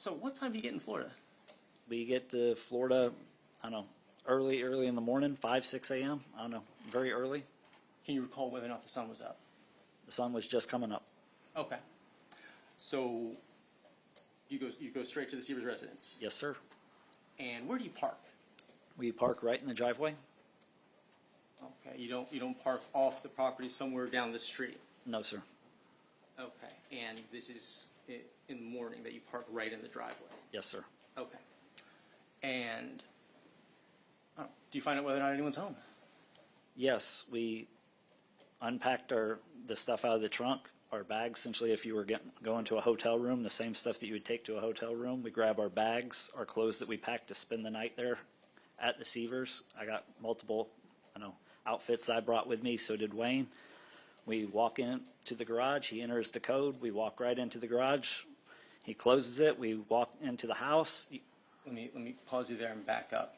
So what time do you get in Florida? We get to Florida, I don't know, early in the morning, 5, 6 a.m. I don't know, very early. Can you recall whether or not the sun was up? The sun was just coming up. Okay. So you go straight to the Seavers residence. Yes, sir. And where do you park? We park right in the driveway. Okay. You don't park off the property somewhere down the street. No, sir. Okay. And this is in the morning that you park right in the driveway. Yes, sir. Okay. And do you find out whether or not anyone's home? Yes, we unpacked the stuff out of the trunk, our bags. Essentially, if you were going to a hotel room, the same stuff that you would take to a hotel room, we grab our bags, our clothes that we packed to spend the night there at the Seavers. I got multiple, outfits that I brought with me. So did Wayne. We walk into the garage. He enters the code. We walk right into the garage. He closes it. We walk into the house. Let me pause you there and back up.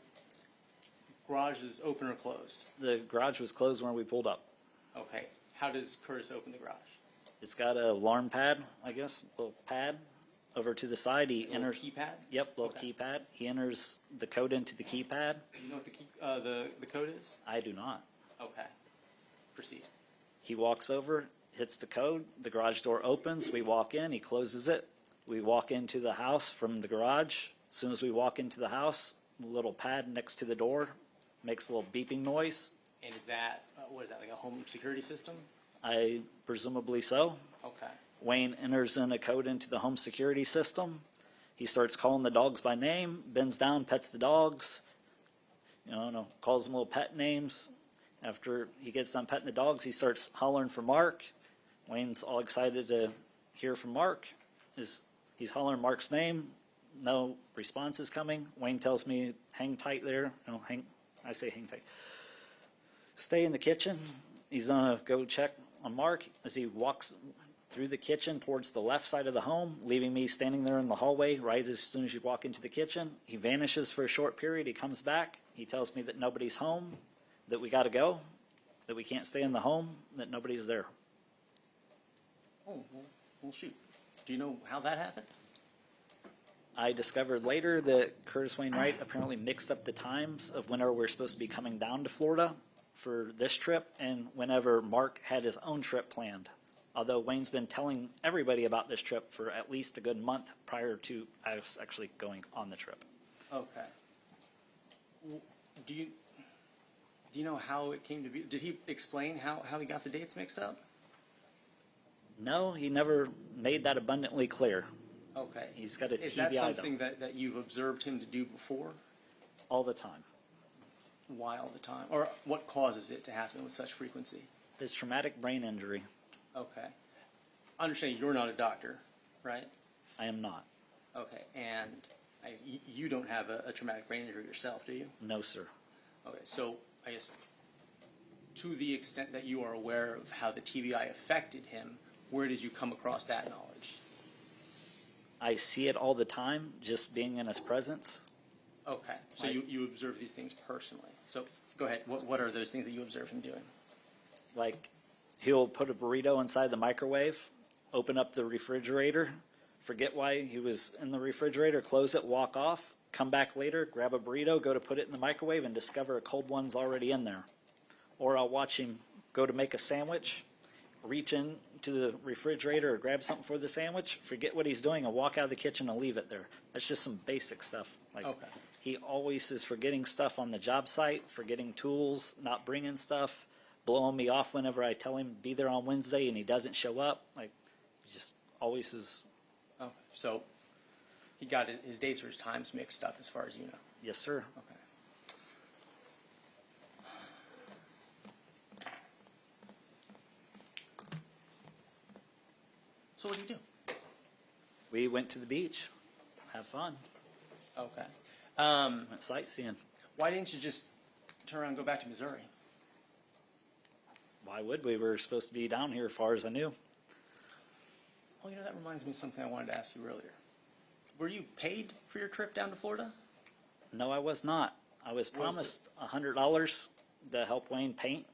Garage is open or closed? The garage was closed when we pulled up. Okay. How does Curtis open the garage? It's got an alarm pad, I guess, little pad over to the side. He enters. Keypad? Yep, little Okay. keypad. He enters the code into the keypad. Do you know what the code is? I do not. Okay. Proceed. He walks over, hits the code. The garage door opens. We walk in. He closes it. We walk into the house from the garage. As soon as we walk into the house, the little pad next to the door makes a little beeping noise. And is that, what is that, like a home security system? I presumably so. Okay. Wayne enters in a code into the home security system. He starts calling the dogs by name, bends down, pets the dogs, calls them little pet names. After he gets done petting the dogs, he starts hollering for Mark. Wayne's all excited to hear from Mark. He's hollering Mark's name. No response is coming. Wayne tells me, hang tight there. I say hang tight. Stay in the kitchen. He's going to go check on Mark as he walks through the kitchen towards the left side of the home, leaving me standing there in the hallway right as soon as you walk into the kitchen. He vanishes for a short period. He comes back. He tells me that nobody's home, that we got to go, that we can't stay in the home, that nobody's there. Oh, well, shoot. Do you know how that happened? I discovered later that Curtis Wayne Wright apparently mixed up the times of whenever we're supposed to be coming down to Florida for this trip and whenever Mark had his own trip planned. Although Wayne's been telling everybody about this trip for at least a good month prior to us actually going on the trip. Okay. Do you know how it came to be? Did he explain how he got the dates mixed up? No, he never made that abundantly clear. Okay. He's got a Is TBI that though. something that you've observed him to do before? All the time. Why all the time? Or what causes it to happen with such frequency? His traumatic brain injury. Okay. Understand you're not a doctor, right? I am not. Okay. And you don't have a traumatic brain injury yourself, do you? No, sir. Okay. So I guess to the extent that you are aware of how the TBI affected him, where did you come across that knowledge? I see it all the time, just being in his presence. Okay. So you observe these things personally. So go ahead. What are those things that you observe him doing? Like, he'll put a burrito inside the microwave, open up the refrigerator, forget why he was in the refrigerator, close it, walk off, come back later, grab a burrito, go to put it in the microwave, and discover a cold one's already in there. Or I'll watch him go to make a sandwich, reach in to the refrigerator or grab something for the sandwich, forget what he's doing, and walk out of the kitchen and leave it there. That's just some basic stuff. Like, Okay. He always is forgetting stuff on the job site, forgetting tools, not bringing stuff, blowing me off whenever I tell him be there on Wednesday and he doesn't show up. Like, he just always is. Okay. So he got his dates or his times mixed up as far as you know. Yes, sir. Okay. So what do you do? We went to the beach, have fun, Okay. went sightseeing. Why didn't you just turn around and go back to Missouri? Why would we? We were supposed to be down here as far as I knew. Well, that reminds me of something I wanted to ask you earlier. Were you paid for your trip down to Florida? No, I was not. I was What was promised $100 to help Wayne paint,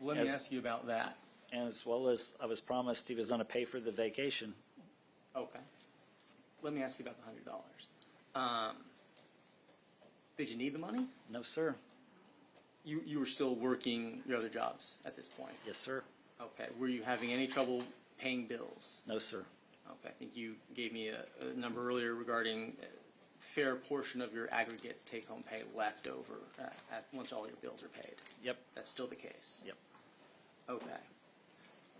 Let me Yes. ask you about that. as well as I was promised he was going to pay for the vacation. Okay. let me ask you about the $100. Did you need the money? No, sir. You were still working your other jobs at this point? Yes, sir. Okay. Were you having any trouble paying bills? No, sir. Okay. I think you gave me a number earlier regarding a fair portion of your aggregate take-home pay left over once all your bills are paid. Yep. That's still the case? Yep. Okay.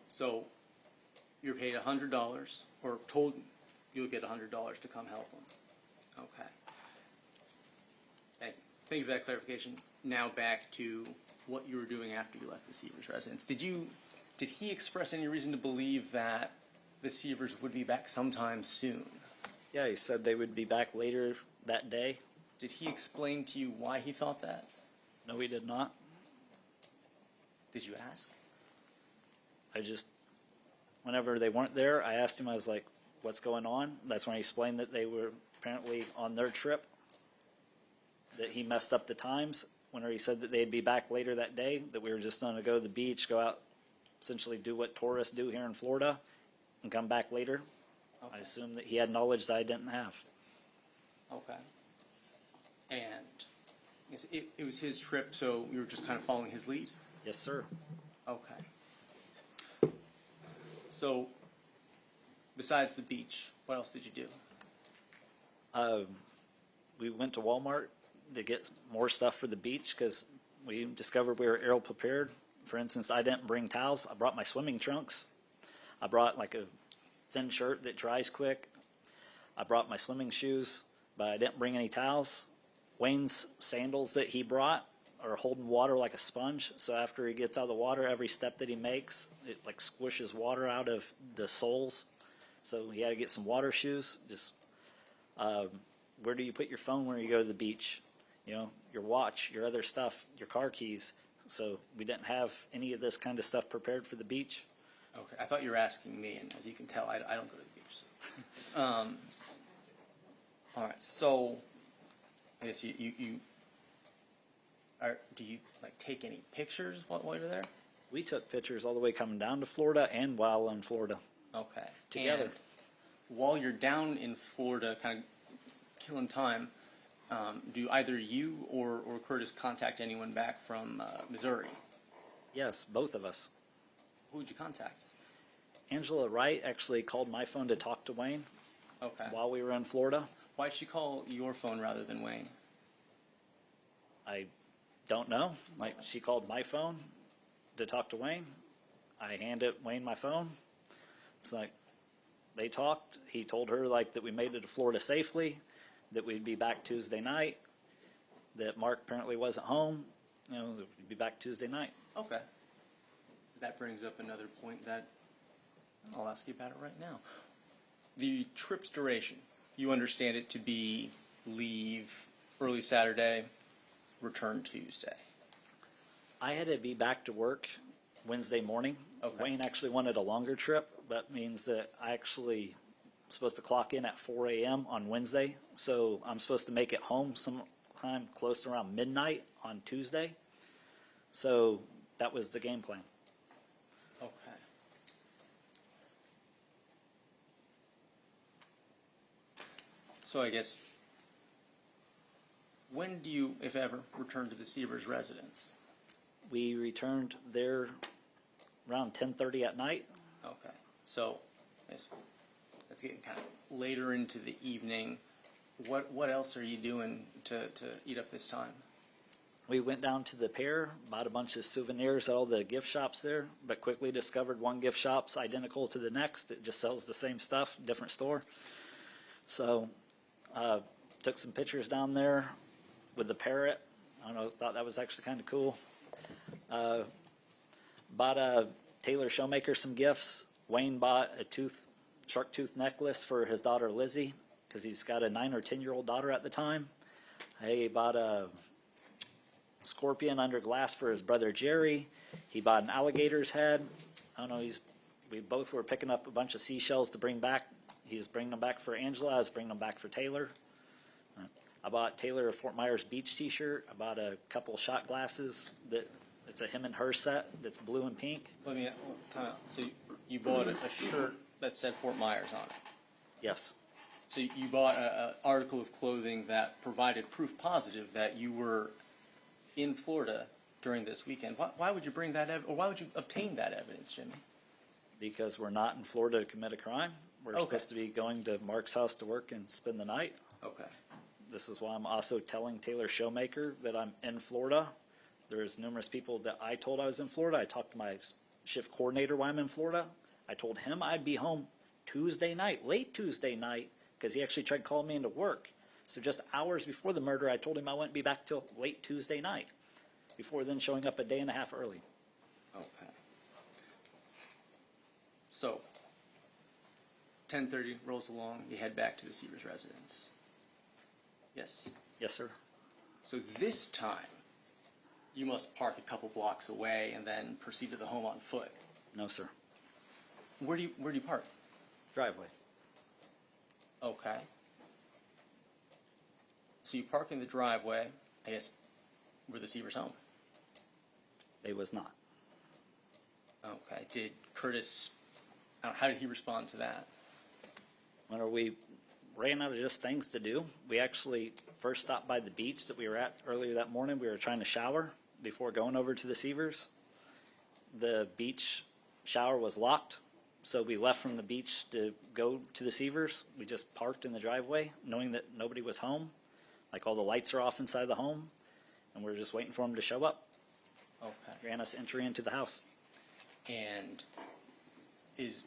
So you're paid $100 or told you'll get $100 to come help them. Okay. Thank you. Thank you for that clarification. Now back to what you were doing after you left the Sievers residence. Did he express any reason to believe that the Sievers would be back sometime soon? Yeah, he said they would be back later that day. Did he explain to you why he thought that? No, he did not. Did you ask? Whenever they weren't there, I asked him, I was like, what's going on? That's when he explained that they were apparently on their trip, that he messed up the times. Whenever he said that they'd be back later that day, that we were just going to go to the beach, go out, essentially do what tourists do here in Florida, and come back later. Okay. I assumed that he had knowledge that I didn't have. Okay. And it was his trip, so you were just kind of following his lead? Yes, sir. Okay. So, besides the beach, what else did you do? We went to Walmart to get more stuff for the beach because we discovered we were ill prepared. For instance, I didn't bring towels. I brought my swimming trunks. I brought like a thin shirt that dries quick. I brought my swimming shoes, but I didn't bring any towels. Wayne's sandals that he brought are holding water like a sponge. So after he gets out of the water, every step that he makes, it like squishes water out of the soles. So he had to get some water shoes. Just where do you put your phone when you go to the beach? You know, your watch, your other stuff, your car keys. So we didn't have any of this kind of stuff prepared for the beach. Okay, I thought you were asking me, and as you can tell, I don't go to the beach. So. All right, so I guess do you like take any pictures while you're there? We took pictures all the way coming down to Florida and while in Florida. Okay. Together. And while you're down in Florida, kind of killing time, do either you or Curtis contact anyone back from Missouri? Yes, both of us. Who would you contact? Angela Wright actually called my phone to talk to Wayne Okay. while we were in Florida. Why'd she call your phone rather than Wayne? I don't know. Like, she called my phone to talk to Wayne. I handed Wayne my phone. It's like they talked. He told her like that we made it to Florida safely, that we'd be back Tuesday night, that Mark apparently wasn't home, that we'd be back Tuesday night. Okay. That brings up another point that I'll ask you about it right now. The trip's duration, you understand it to be leave early Saturday, return Tuesday. I had to be back to work Wednesday morning. Okay. Wayne actually wanted a longer trip. That means that I actually supposed to clock in at 4 a.m. on Wednesday. So I'm supposed to make it home sometime close to around midnight on Tuesday. So that was the game plan. Okay. So I guess, when do you, if ever, return to the Seavers residence? We returned there around 10:30 at night. Okay. So it's getting kind of later into the evening. What else are you doing to eat up this time? We went down to the pier, bought a bunch of souvenirs at all the gift shops there, but quickly discovered one gift shop's identical to the next. It just sells the same stuff, different store. So took some pictures down there with the parrot. I don't know, thought that was actually kind of cool. Bought a Taylor Showmaker some gifts. Wayne bought a shark tooth necklace for his daughter Lizzie, because he's got a 9 or 10-year-old daughter at the time. He bought a scorpion under glass for his brother Jerry. He bought an alligator's head. I don't know, we both were picking up a bunch of seashells to bring back. He's bringing them back for Angela. I was bringing them back for Taylor. I bought Taylor a Fort Myers Beach t-shirt. I bought a couple shot glasses. It's a him and her set that's blue and pink. Let me time out. So you bought a shirt that said Fort Myers on it. Yes. So you bought an article of clothing that provided proof positive that you were in Florida during this weekend. Why would you bring that or why would you obtain that evidence, Jimmy? Because we're not in Florida to commit a crime. We're Okay. supposed to be going to Mark's house to work and spend the night. Okay. This is why I'm also telling Taylor Showmaker that I'm in Florida. There's numerous people that I told I was in Florida. I talked to my shift coordinator while I'm in Florida. I told him I'd be home Tuesday night, late Tuesday night, because he actually tried calling me into work. So just hours before the murder, I told him I wouldn't be back till late Tuesday night, before then showing up a day and a half early. Okay. So, 10:30 rolls along, you head back to the Seavers residence. Yes. Yes, sir. So this time, you must park a couple blocks away and then proceed to the home on foot. No, sir. Where do you park? Driveway. Okay. So you park in the driveway, I guess, were the Seavers home? They was not. Okay. Did Curtis, how did he respond to that? When we ran out of just things to do, we actually first stopped by the beach that we were at earlier that morning. We were trying to shower before going over to the Seavers. The beach shower was locked, so we left from the beach to go to the Seavers. We just parked in the driveway, knowing that nobody was home. Like all the lights are off inside the home, and we're just waiting for them to show up. Okay. Grant us entry into the house. And is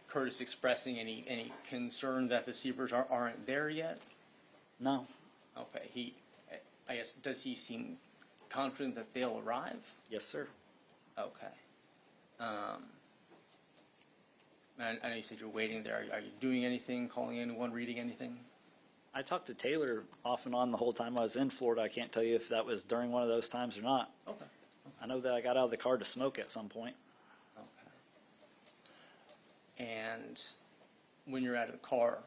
Curtis expressing any concern that the Seavers aren't there yet? No. Okay. I guess, does he seem confident that they'll arrive? Yes, sir. Okay. I know you said you're waiting there. Are you doing anything, calling anyone, reading anything? I talked to Taylor off and on the whole time I was in Florida. I can't tell you if that was during one of those times or not. Okay. I know that I got out of the car to smoke at some point. Okay. And when you're out of the car,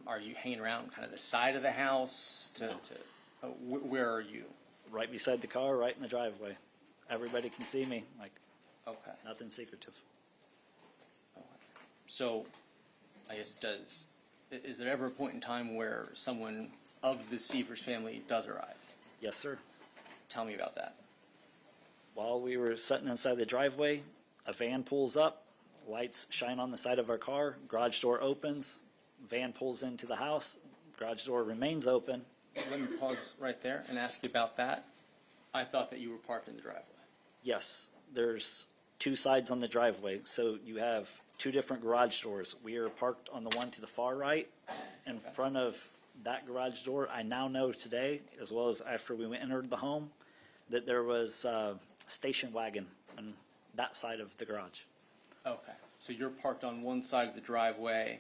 are you hanging around kind of the side of the house? Where are you? Right beside the car, right in the driveway. Everybody can see me, like Okay. nothing secretive. So, I guess is there ever a point in time where someone of the Sievers family does arrive? Yes, sir. Tell me about that. While we were sitting inside the driveway, a van pulls up, lights shine on the side of our car, garage door opens, van pulls into the house, garage door remains open. Let me pause right there and ask you about that. I thought that you were parked in the driveway. Yes, there's two sides on the driveway, so you have two different garage doors. We are parked on the one to the far right in front of that garage door. I now know today, as well as after we entered the home, that there was a station wagon on that side of the garage. Okay. So you're parked on one side of the driveway.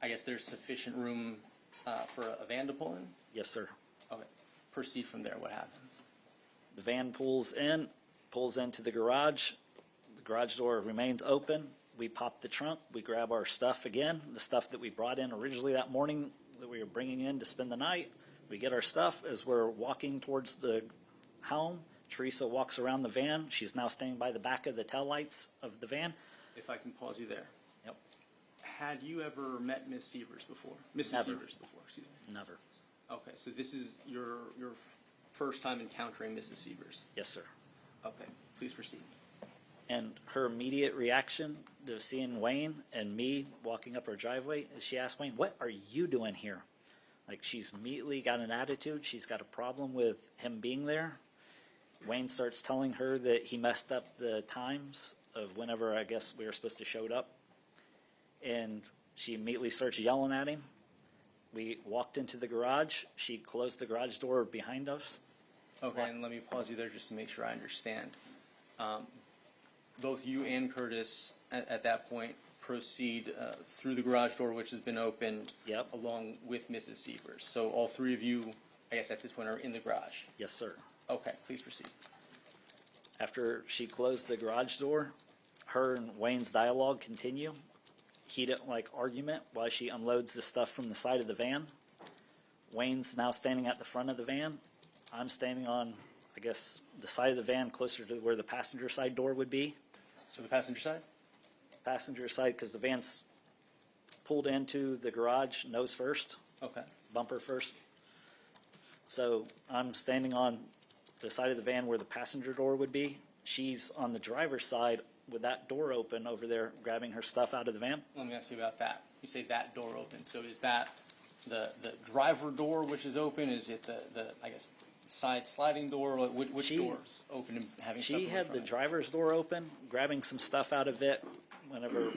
I guess there's sufficient room for a van to pull in? Yes, sir. Okay. Proceed from there. What happens? The van pulls into the garage. The garage door remains open. We pop the trunk. We grab our stuff again, the stuff that we brought in originally that morning that we were bringing in to spend the night. We get our stuff. As we're walking towards the home, Teresa walks around the van. She's now standing by the back of the taillights of the van. If I can pause you there. Yep. Had you ever met Miss Sievers before? Mrs. Never. Sievers before, excuse me. Never. Okay, so this is your first time encountering Mrs. Sievers. Yes, sir. Okay, please proceed. And her immediate reaction to seeing Wayne and me walking up our driveway is she asked Wayne, "What are you doing here?" Like, she's immediately got an attitude. She's got a problem with him being there. Wayne starts telling her that he messed up the times of whenever I guess we were supposed to show up. And she immediately starts yelling at him. We walked into the garage. She closed the garage door behind us. Okay, and let me pause you there just to make sure I understand. Both you and Curtis at that point proceed through the garage door, which has been opened, Yep. along with Mrs. Sievers. So all three of you, I guess at this point, are in the garage. Yes, sir. Okay, please proceed. After she closed the garage door, her and Wayne's dialogue continue. Heated like argument while she unloads the stuff from the side of the van. Wayne's now standing at the front of the van. I'm standing on, I guess, the side of the van closer to where the passenger side door would be. So the passenger side? Passenger side, because the van's pulled into the garage nose first, Okay. bumper first. So I'm standing on the side of the van where the passenger door would be. She's on the driver's side with that door open over there, grabbing her stuff out of the van. Let me ask you about that. You say that door open, so is that the driver door which is open? Is it the I guess, side sliding door? Which door's open and having stuff She away had from the it? driver's door open, grabbing some stuff out of it whenever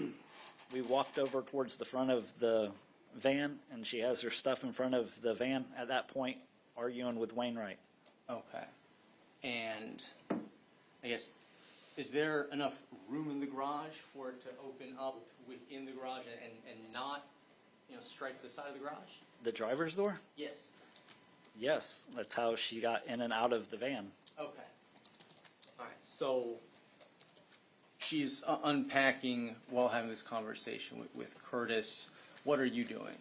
we walked over towards the front of the van, and she has her stuff in front of the van at that point, arguing with Wayne Wright. Okay. And I guess, is there enough room in the garage for it to open up within the garage and not, strike the side of the garage? The driver's door? Yes. Yes, that's how she got in and out of the van. Okay. All right. So she's unpacking while having this conversation with Curtis. What are you doing?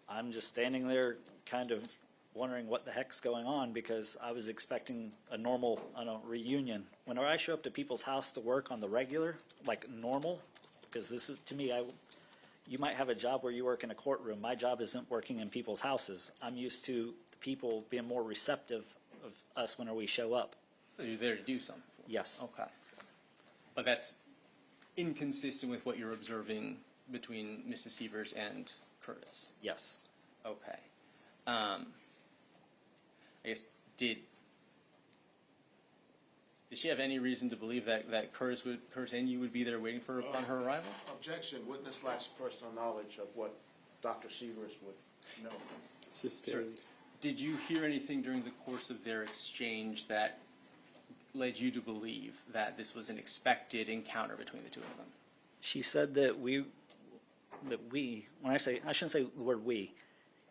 I'm just standing there kind of wondering what the heck's going on, because I was expecting a normal, reunion. Whenever I show up to people's house to work on the regular, like normal, because this is, to me, you might have a job where you work in a courtroom. My job isn't working in people's houses. I'm used to people being more receptive of us when we show up. So you're there to do something. Yes. Okay. But that's inconsistent with what you're observing between Mrs. Seavers and Curtis. Yes. Okay. I guess, did she have any reason to believe that Curtis and you would be there waiting for her upon her arrival? Objection. Witness lacks personal knowledge of what Dr. Seavers would know. Sustained. Did you hear anything during the course of their exchange that led you to believe that this was an expected encounter between the two of them? She said that we, when I shouldn't say the word we,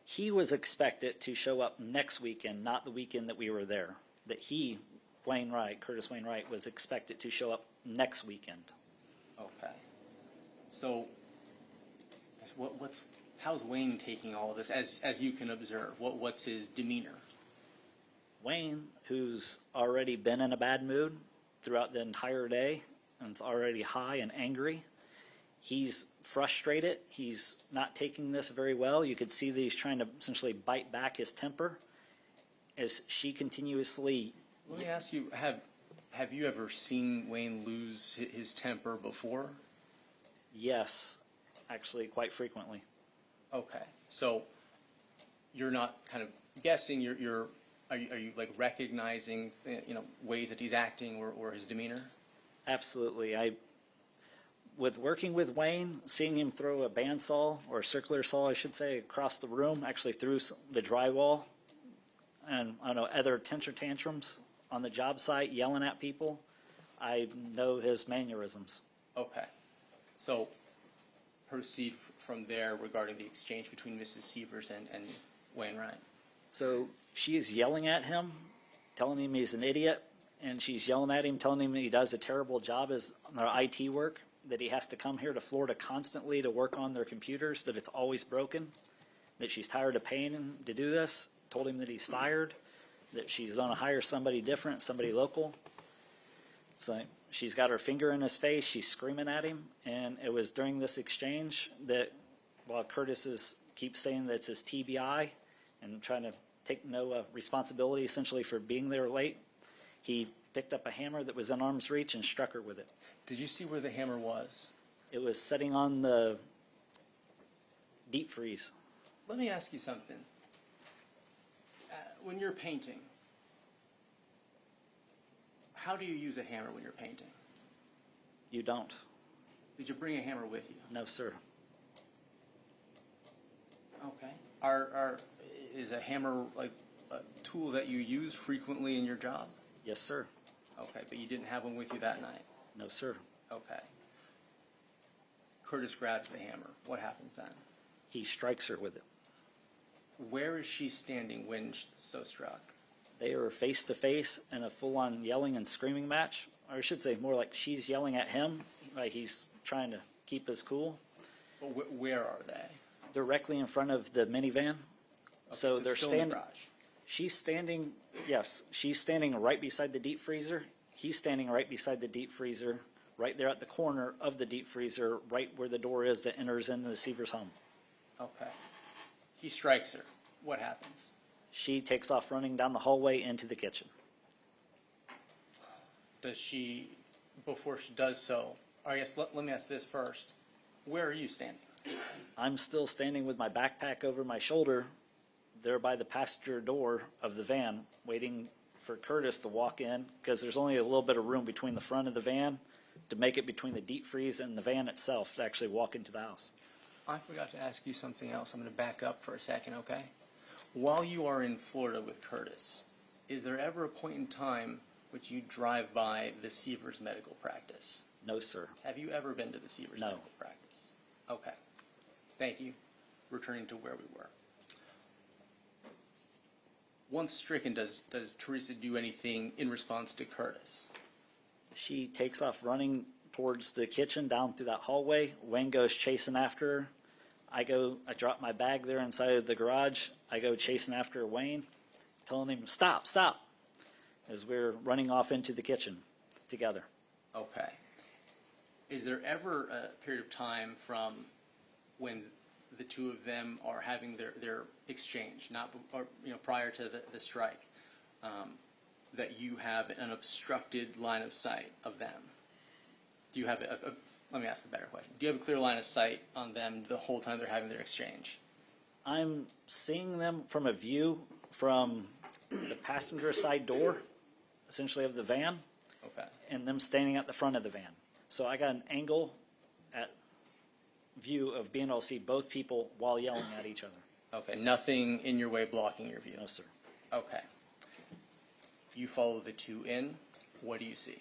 he was expected to show up next weekend, not the weekend that we were there. That he, Curtis Wayne Wright, was expected to show up next weekend. Okay. So, how's Wayne taking all of this, as you can observe? What's his demeanor? Wayne, who's already been in a bad mood throughout the entire day and is already high and angry, he's frustrated. He's not taking this very well. You could see that he's trying to essentially bite back his temper as she continuously. Let me ask you, have you ever seen Wayne lose his temper before? Yes, actually quite frequently. Okay, so you're not kind of guessing. Are you like recognizing ways that he's acting or his demeanor? Absolutely. With working with Wayne, seeing him throw a bandsaw, or a circular saw, I should say, across the room, actually through the drywall, and other temper tantrums on the job site, yelling at people, I know his mannerisms. Okay, so proceed from there regarding the exchange between Mrs. Sievers and Wayne Wright. So she's yelling at him, telling him he's an idiot, and she's yelling at him, telling him he does a terrible job as their IT work, that he has to come here to Florida constantly to work on their computers, that it's always broken, that she's tired of paying him to do this, told him that he's fired, that she's going to hire somebody different, somebody local. So she's got her finger in his face, she's screaming at him, and it was during this exchange that, while Curtis keeps saying that it's his TBI and trying to take no responsibility essentially for being there late, he picked up a hammer that was in arm's reach and struck her with it. Did you see where the hammer was? It was sitting on the deep freeze. Let me ask you something. When you're painting, how do you use a hammer when you're painting? You don't. Did you bring a hammer with you? No, sir. Okay. Is a hammer like a tool that you use frequently in your job? Yes, sir. Okay, but you didn't have one with you that night? No, sir. Okay. Curtis grabs the hammer. What happens then? He strikes her with it. Where is she standing when so struck? They are face to face in a full-on yelling and screaming match. Or I should say more like she's yelling at him, like he's trying to keep his cool. Well, where are they? Directly in front of the minivan. Okay, So they're still in the standing. garage. She's standing, yes, she's standing right beside the deep freezer. He's standing right beside the deep freezer right there at the corner of the deep freezer, right where the door is that enters into the Seavers home. Okay. He strikes her. What happens? She takes off running down the hallway into the kitchen. Does she, before she does so, I guess let me ask this first. Where are you standing? I'm still standing with my backpack over my shoulder there by the passenger door of the van, waiting for Curtis to walk in, because there's only a little bit of room between the front of the van to make it between the deep freeze and the van itself to actually walk into the house. I forgot to ask you something else. I'm going to back up for a second, okay? While you are in Florida with Curtis, is there ever a point in time which you drive by the Seavers medical practice? No, sir. Have you ever been to the Seavers No. medical practice? Okay. Thank you. Returning to where we were. Once stricken, does Teresa do anything in response to Curtis? She takes off running towards the kitchen down through that hallway. Wayne goes chasing after her. I drop my bag there inside of the garage. I go chasing after Wayne, telling him, stop, stop, as we're running off into the kitchen together. Okay. Is there ever a period of time from when the two of them are having their exchange, prior to the strike, that you have an obstructed line of sight of them? Do you have let me ask the better question. Do you have a clear line of sight on them the whole time they're having their exchange? I'm seeing them from a view from the passenger side door, essentially, of the van, Okay. and them standing at the front of the van. So I got an angle at view of being able to see both people while yelling at each other. Okay. Nothing in your way blocking your view? No, sir. Okay. You follow the two in. What do you see?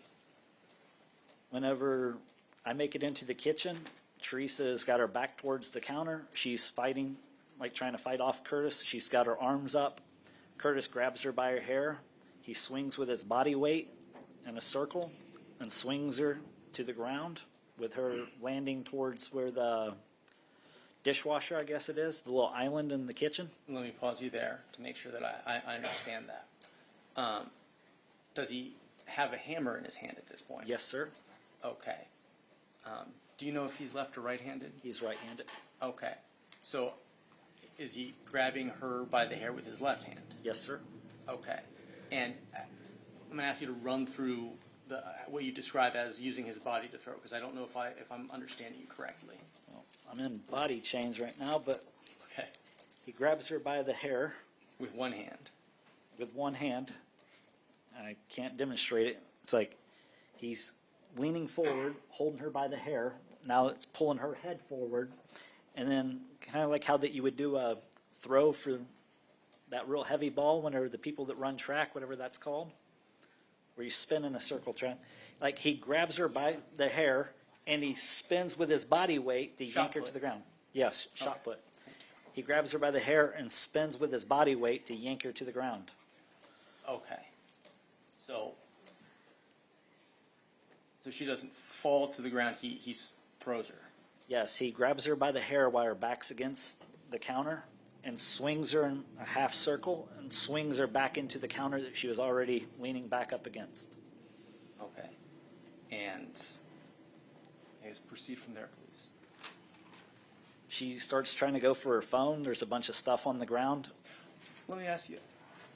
Whenever I make it into the kitchen, Teresa's got her back towards the counter. She's fighting, like trying to fight off Curtis. She's got her arms up. Curtis grabs her by her hair. He swings with his body weight in a circle and swings her to the ground, with her landing towards where the dishwasher, I guess it is, the little island in the kitchen. Let me pause you there to make sure that I understand that. Does he have a hammer in his hand at this point? Yes, sir. Okay. Do you know if he's left or right-handed? He's right-handed. Okay. So is he grabbing her by the hair with his left hand? Yes, sir. Okay. And I'm going to ask you to run through what you describe as using his body to throw, because I don't know if I'm understanding you correctly. Well, I'm in body chains right now, but Okay. he grabs her by the hair With one hand. with one hand. I can't demonstrate it. It's like he's leaning forward, holding her by the hair. Now it's pulling her head forward. And then kind of like how that you would do a throw for that real heavy ball whenever the people that run track, whatever that's called, where you spin in a circle track. Like he grabs her by the hair and he spins with his body weight to yank her put. to the ground. Yes, shot Okay. put. He grabs her by the hair and spins with his body weight to yank her to the ground. Okay. So she doesn't fall to the ground. He throws her. Yes, he grabs her by the hair while her back's against the counter and swings her in a half circle and swings her back into the counter that she was already leaning back up against. Okay. And I guess proceed from there, please. She starts trying to go for her phone. There's a bunch of stuff on the ground. Let me ask you,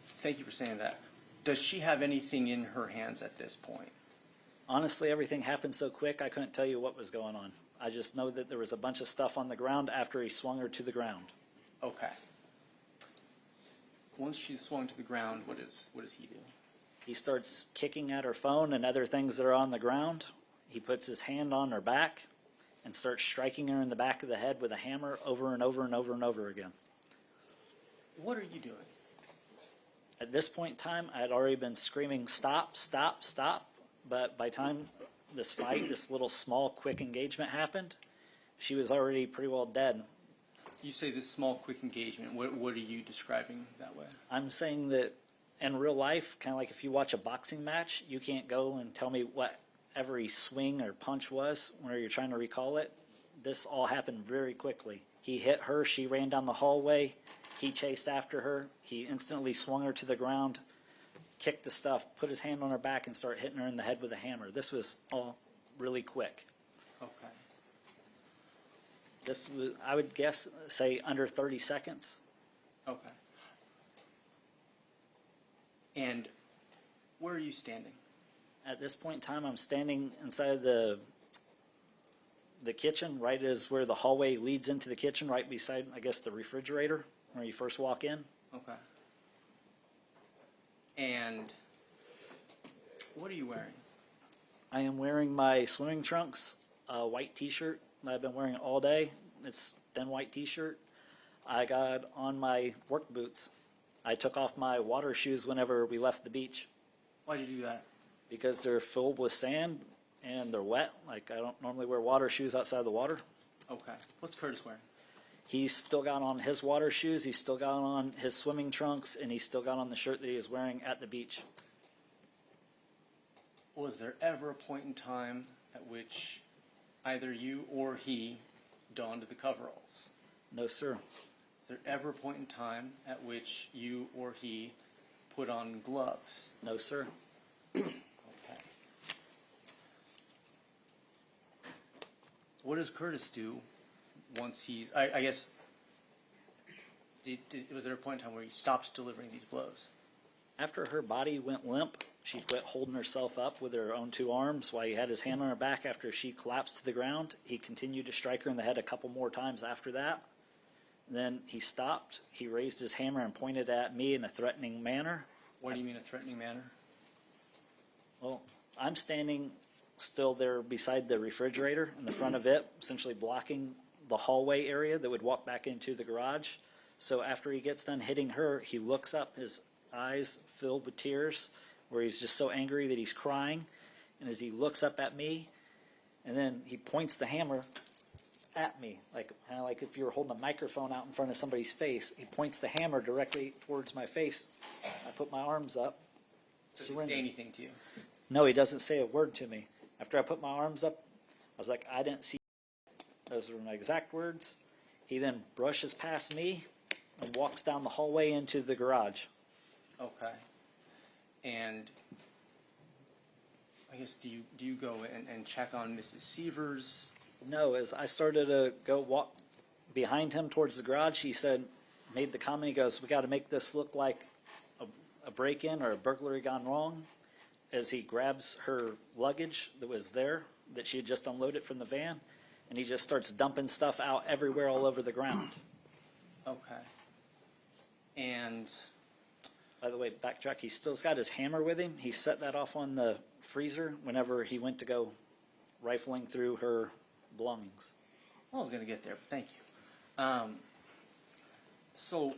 thank you for saying that. Does she have anything in her hands at this point? Honestly, everything happened so quick, I couldn't tell you what was going on. I just know that there was a bunch of stuff on the ground after he swung her to the ground. Okay. Once she's swung to the ground, what does he do? He starts kicking at her phone and other things that are on the ground. He puts his hand on her back and starts striking her in the back of the head with a hammer over and over and over and over again. What are you doing? At this point in time, I had already been screaming, stop, stop, stop. But by the time this fight, this little small quick engagement happened, she was already pretty well dead. You say this small, quick engagement. What are you describing that way? I'm saying that in real life, kind of like if you watch a boxing match, you can't go and tell me what every swing or punch was when you're trying to recall it. This all happened very quickly. He hit her, she ran down the hallway, he chased after her, he instantly swung her to the ground, kicked the stuff, put his hand on her back and started hitting her in the head with a hammer. This was all really quick. Okay. This was, I would guess, say under 30 seconds. Okay. And where are you standing? At this point in time, I'm standing inside the kitchen, right as where the hallway leads into the kitchen, right beside, I guess, the refrigerator where you first walk in. Okay. And what are you wearing? I am wearing my swimming trunks, a white t-shirt that I've been wearing all day. It's thin white t-shirt. I got on my work boots. I took off my water shoes whenever we left the beach Why'd you do that? because they're filled with sand and they're wet. Like, I don't normally wear water shoes outside the water. Okay. What's Curtis wearing? He's still got on his water shoes, he's still got on his swimming trunks, and he's still got on the shirt that he was wearing at the beach. Was there ever a point in time at which either you or he donned the coveralls? No, sir. Is there ever a point in time at which you or he put on gloves? No, sir. Okay. What does Curtis do once he's, I guess, was there a point in time where he stopped delivering these blows? After her body went limp, she quit holding herself up with her own two arms while he had his hand on her back after she collapsed to the ground. He continued to strike her in the head a couple more times after that. Then he stopped. He raised his hammer and pointed at me in a threatening manner. What do you mean a threatening manner? Well, I'm standing still there beside the refrigerator in the front of it, essentially blocking the hallway area that would walk back into the garage. So after he gets done hitting her, he looks up, his eyes filled with tears, where he's just so angry that he's crying. And as he looks up at me, and then he points the hammer at me, like kind of like if you were holding a microphone out in front of somebody's face. He points the hammer directly towards my face. I put my arms up. Does he Surrender. say anything to you? No, he doesn't say a word to me. After I put my arms up, I was like, I didn't see. Those were my exact words. He then brushes past me and walks down the hallway into the garage. Okay. And I guess do you go and check on Mrs. Sievers? No, as I started to go walk behind him towards the garage, he made the comment, he goes, we got to make this look like a break-in or a burglary gone wrong. As he grabs her luggage that was there, that she had just unloaded from the van, and he just starts dumping stuff out everywhere all over the ground. Okay. And By the way, backtrack, he still's got his hammer with him. He set that off on the freezer whenever he went to go rifling through her belongings. I was going to get there, but thank you. So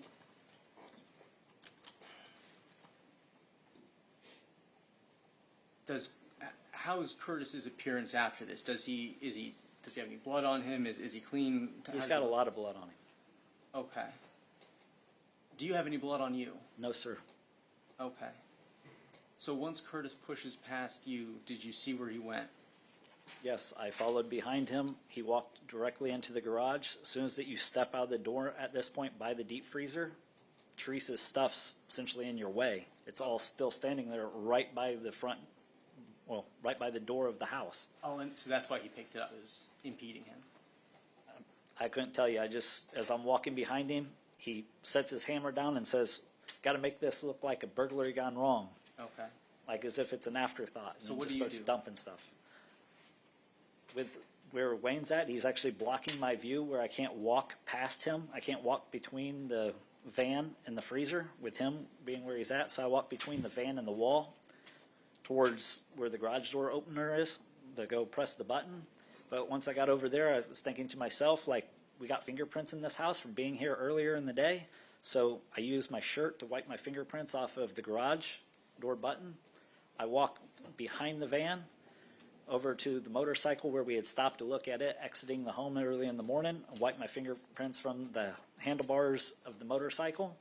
how's Curtis's appearance after this? Does he have any blood on him? Is he clean? He's got a lot of blood on him. Okay. Do you have any blood on you? No, sir. Okay. So once Curtis pushes past you, did you see where he went? Yes, I followed behind him. He walked directly into the garage. As soon as that you step out of the door at this point by the deep freezer, Teresa's stuff's essentially in your way. It's all still standing there right by the front, well, right by the door of the house. Oh, and so that's why he picked it up, is impeding him. I couldn't tell you. I just, as I'm walking behind him, he sets his hammer down and says, got to make this look like a burglary gone wrong. Okay. Like as if it's an afterthought. And So he what just do you starts do? dumping stuff. With where Wayne's at, he's actually blocking my view where I can't walk past him. I can't walk between the van and the freezer with him being where he's at. So I walk between the van and the wall towards where the garage door opener is to go press the button. But once I got over there, I was thinking to myself, like, we got fingerprints in this house from being here earlier in the day. So I used my shirt to wipe my fingerprints off of the garage door button. I walk behind the van over to the motorcycle where we had stopped to look at it, exiting the home early in the morning, and wipe my fingerprints from the handlebars of the motorcycle,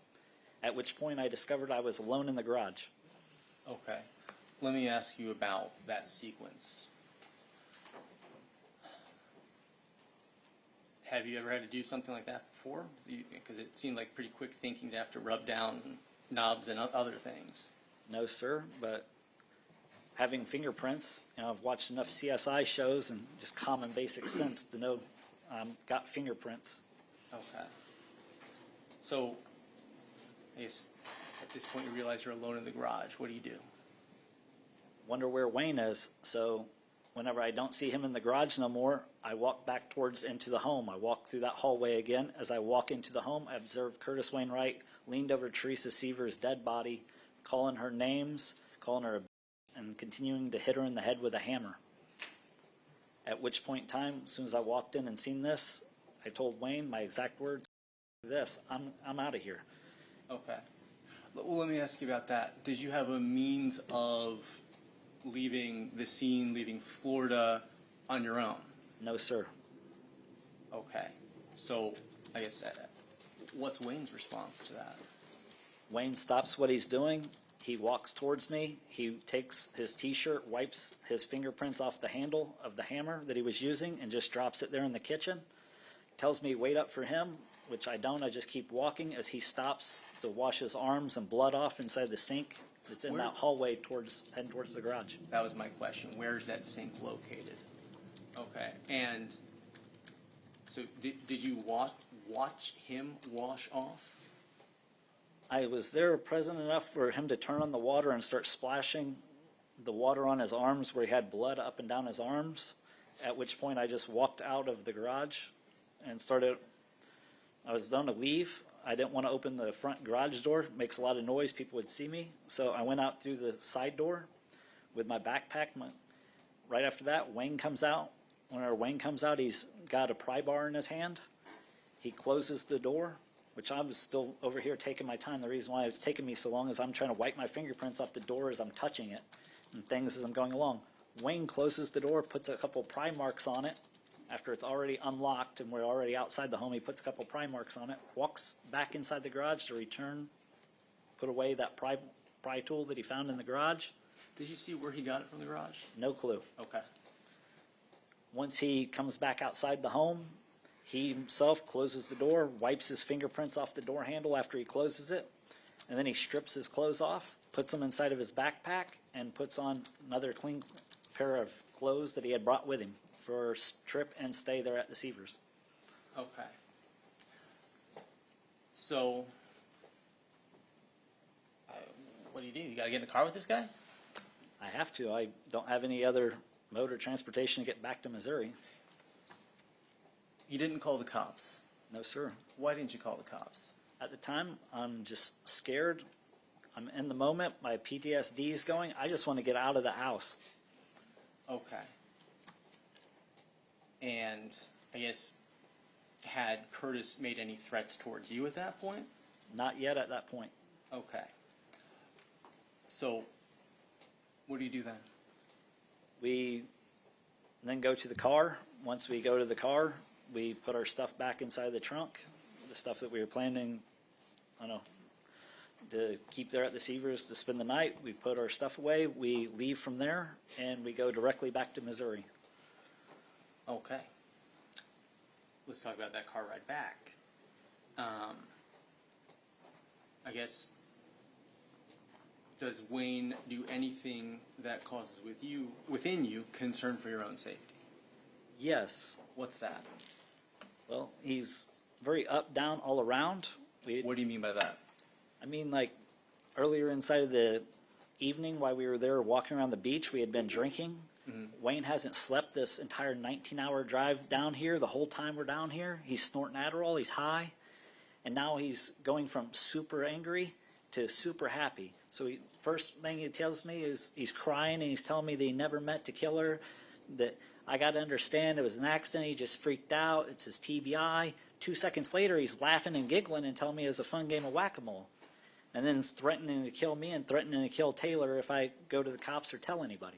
at which point I discovered I was alone in the garage. Okay. Let me ask you about that sequence. Have you ever had to do something like that before? Because it seemed like pretty quick thinking to have to rub down knobs and other things. No, sir, but having fingerprints, I've watched enough CSI shows and just common basic sense to know got fingerprints. Okay. So, I guess at this point you realize you're alone in the garage. What do you do? Wonder where Wayne is. So whenever I don't see him in the garage no more, I walk back towards into the home. I walk through that hallway again. As I walk into the home, I observe Curtis Wayne Wright leaned over Teresa Sievers' dead body, calling her names, calling her a and continuing to hit her in the head with a hammer. At which point in time, as soon as I walked in and seen this, I told Wayne my exact words, I'm out of here. Okay. Well, let me ask you about that. Did you have a means of leaving the scene, leaving Florida on your own? No, sir. Okay. So, I guess, what's Wayne's response to that? Wayne stops what he's doing. He walks towards me. He takes his T-shirt, wipes his fingerprints off the handle of the hammer that he was using, and just drops it there in the kitchen. Tells me wait up for him, which I don't. I just keep walking as he stops to wash his arms and blood off inside the sink that's in that hallway heading towards the garage. That was my question. Where is that sink located? Okay. And so did you watch him wash off? I was there present enough for him to turn on the water and start splashing the water on his arms where he had blood up and down his arms, at which point I just walked out of the garage and I was done to leave. I didn't want to open the front garage door. It makes a lot of noise. People would see me. So I went out through the side door with my backpack. Right after that, Wayne comes out. Whenever Wayne comes out, he's got a pry bar in his hand. He closes the door, which I was still over here taking my time. The reason why it's taking me so long is I'm trying to wipe my fingerprints off the door as I'm touching it and things as I'm going along. Wayne closes the door, puts a couple pry marks on it. After it's already unlocked and we're already outside the home, he puts a couple pry marks on it, walks back inside the garage to return, put away that pry tool that he found in the garage. Did you see where he got it from the garage? No clue. Okay. Once he comes back outside the home, he himself closes the door, wipes his fingerprints off the door handle after he closes it, and then he strips his clothes off, puts them inside of his backpack, and puts on another clean pair of clothes that he had brought with him for trip and stay there at the Seavers. Okay. So, what do? You got to get in the car with this guy? I have to. I don't have any other mode of transportation to get back to Missouri. You didn't call the cops. No, sir. Why didn't you call the cops? At the time, I'm just scared. I'm in the moment. My PTSD is going. I just want to get out of the house. Okay. And I guess, had Curtis made any threats towards you at that point? Not yet at that point. Okay. So, what do you do then? We then go to the car. Once we go to the car, we put our stuff back inside the trunk, the stuff that we were planning, to keep there at the Seavers to spend the night. We put our stuff away. We leave from there, and we go directly back to Missouri. Okay. Let's talk about that car ride back. I guess, does Wayne do anything that causes within you concern for your own safety? Yes. What's that? Well, he's very up, down, all around. What do you mean by that? I mean, like, earlier inside of the evening while we were there walking around the beach, we had been drinking. Mm-hmm. Wayne hasn't slept this entire 19-hour drive down here. The whole time we're down here, he's snorting Adderall, he's high, and now he's going from super angry to super happy. So first thing he tells me is he's crying and he's telling me that he never meant to kill her, that I got to understand it was an accident, he just freaked out, it's his TBI. 2 seconds later, he's laughing and giggling and telling me it was a fun game of whack-a-mole. And then threatening to kill me and threatening to kill Taylor if I go to the cops or tell anybody.